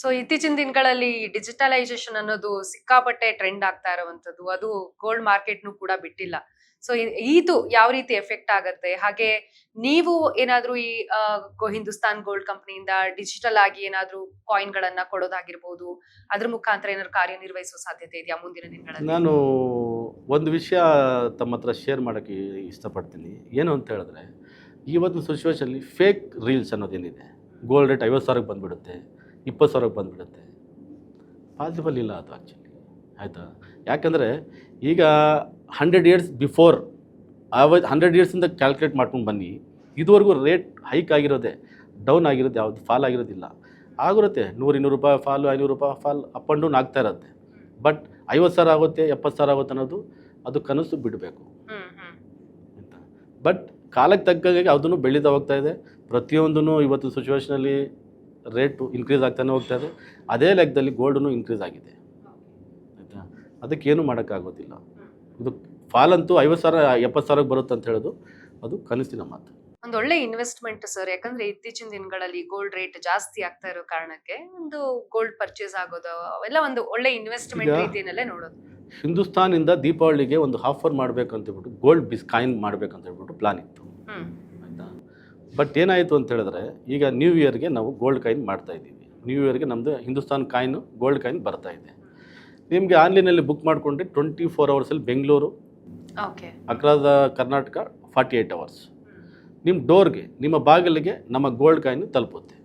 So ಇತ್ತೀಚಿನ ದಿನಗಳಲ್ಲಿ digitalisation ಅನ್ನೋದು ಸಿಕ್ಕಾಪಟ್ಟೆ ಟ್ರೆಂಡ್ ಆಗ್ತಾ ಇರುವಂತದ್ದು. ಅದು ಗೋಲ್ಡ್ ಮಾರ್ಕೆಟ್‌ನು ಕೂಡ ಬಿಟ್ಟಿಲ್ಲ. ಸೊ ಇದು ಯಾವ ರೀತಿ ಎಫೆಕ್ಟ್ ಆಗತ್ತೆ? ಹಾಗೆ ನೀವು ಏನಾದ್ರೂ ಈ ಹಿಂದೂಸ್ತಾನ್ ಗೋಲ್ಡ್ ಕಂಪನಿಯಿಂದ ಡಿಜಿಟಲ್ ಆಗಿ ಏನಾದ್ರೂ ಕಾಯಿನ್‌ಗಳನ್ನ ಕೊಡೋದಾಗಿರ್ಬೋದು, ಅದ್ರ ಮುಖಾಂತರ ಏನಾದ್ರು ಕಾರ್ಯನಿರ್ವಹಿಸುವ ಸಾಧ್ಯತೆ ಇದೆಯಾ ಮುಂದಿನ ದಿನಗಳಲ್ಲಿ? ನಾನು ಒಂದು ವಿಷಯ ತಮ್ಮ ಹತ್ರ ಶೇರ್ ಮಾಡೋಕ್ಕೆ ಇಷ್ಟಪಡ್ತೀನಿ. ಏನು ಅಂತ ಹೇಳಿದ್ರೆ, ಇವತ್ತಿನ ಸಿಚುವೇಷನಲ್ಲಿ ಫೇಕ್ ರೀಲ್ಸ್ ಅನ್ನೋದೇನಿದೆ, ಗೋಲ್ಡ್ ರೇಟ್ 50,000ಕ್ಕೆ ಬಂದುಬಿಡುತ್ತೆ, 20,000ಕ್ಕೆ ಬಂದುಬಿಡುತ್ತೆ. ಪಾಸಿಬಲ್ ಇಲ್ಲ ಅದು ಆ್ಯಕ್ಚುಲಿ, ಆಯಿತಾ? ಯಾಕಂದರೆ ಈಗ 100 ಇಯರ್ಸ್ ಬಿಫೋರ್ 100 ಇಯರ್ಸಿಂದ ಕ್ಯಾಲ್ಕುಲೇಟ್ ಮಾಡ್ಕೊಂಡು ಬನ್ನಿ, ಇದುವರೆಗೂ ರೇಟ್ ಹೈಕ್ ಆಗಿರೋದೆ, ಡೌನ್ ಆಗಿರೋದು ಯಾವುದು ಫಾಲ್ ಆಗಿರೋದಿಲ್ಲ. ಆಗಿರುತ್ತೆ 100-200 ರೂಪಾಯಿ ಫಾಲು, 500 ರೂಪಾಯಿ ಫಾಲ್, ಅಪ್ ಆ್ಯಂಡ್ ಡೌನ್ ಆಗ್ತಾ ಇರುತ್ತೆ. ಬಟ್ 50,000 ಆಗುತ್ತೆ, 70,000 ಆಗುತ್ತೆ ಅನ್ನೋದು ಅದು ಕನಸು ಬಿಡಬೇಕು ಅಂತ. ಬಟ್ ಕಾಲಕ್ಕೆ ತಗ್ಗಾಗೆ ಅದನ್ನು ಬೆಳೀತಾ ಹೋಗ್ತಾ ಇದೆ. ಪ್ರತಿಯೊಂದೂ ಇವತ್ತು ಸಿಚುವೇಷನಲ್ಲಿ ರೇಟು ಇನ್ಕ್ರೀಸ್ ಆಗ್ತಾನೆ ಹೋಗ್ತಾ ಇದೆ. ಅದೇ ಲೆಕ್ಕದಲ್ಲಿ ಗೋಲ್ಡೂ ಇನ್ಕ್ರೀಸ್ ಆಗಿದೆ, ಆಯಿತಾ? ಅದಕ್ಕೇನು ಮಾಡೋಕ್ಕಾಗೋದಿಲ್ಲ. ಇದು ಫಾಲ್ ಅಂತೂ 50,000 70,000ಕ್ಕೆ ಬರುತ್ತೆ ಅಂತ ಹೇಳೋದು ಅದು ಕನಸಿನ ಮಾತು. ಒಂದು ಒಳ್ಳೆ ಇನ್ವೆಸ್ಟ್ಮೆಂಟ್ ಸರ್. ಯಾಕಂದ್ರೆ ಇತ್ತೀಚಿನ ದಿನಗಳಲ್ಲಿ ಗೋಲ್ಡ್ ರೇಟ್ ಜಾಸ್ತಿ ಆಗ್ತಾ ಇರೋ ಕಾರಣಕ್ಕೆ ಒಂದು ಗೋಲ್ಡ್ ಪರ್ಚೇಸ್ ಆಗೋದು ಅವೆಲ್ಲ ಒಂದು ಒಳ್ಳೆ ಇನ್ವೆಸ್ಟ್ಮೆಂಟ್ ರೀತಿಯಲ್ಲೇ ನೋಡೋದು. ಹಿಂದೂಸ್ತಾನಿಂದ ದೀಪಾವಳಿಗೆ ಒಂದು ಆಫರ್ ಮಾಡಬೇಕಂತ ಹೇಳ್ಬಿಟ್ಟು ಗೋಲ್ಡ್ ಕಾಯಿನ್ ಮಾಡಬೇಕಂತ ಹೇಳ್ಬಿಟ್ಟು ಪ್ಲಾನ್ ಇತ್ತು, ಆಯಿತಾ? ಬಟ್ ಏನಾಯಿತು ಅಂತ ಹೇಳಿದ್ರೆ, ಈಗ ನ್ಯೂ ಇಯರ್ಗೆ ನಾವು ಗೋಲ್ಡ್ ಕಾಯಿನ್ ಮಾಡ್ತಾ ಇದ್ದೀವಿ. ನ್ಯೂ ಇಯರ್ಗೆ ನಮ್ಮದು ಹಿಂದೂಸ್ತಾನ್ ಕಾಯಿನು ಗೋಲ್ಡ್ ಕಾಯಿನ್ ಬರ್ತಾ ಇದೆ. ನಿಮಗೆ ಆನ್ಲೈನಲ್ಲಿ ಬುಕ್ ಮಾಡಿಕೊಂಡ್ರೆ 24 ಅವರ್ಸಲ್ಲಿ ಬೆಂಗಳೂರು, ಅಕ್ರಾಸ್ ಕರ್ನಾಟಕ 48 ಅವರ್ಸ್ ನಿಮ್ಮ ಡೋರ್ಗೆ, ನಿಮ್ಮ ಬಾಗಿಲಿಗೆ ನಮ್ಮ ಗೋಲ್ಡ್ ಕಾಯಿನ್ ತಲುಪುತ್ತೆ.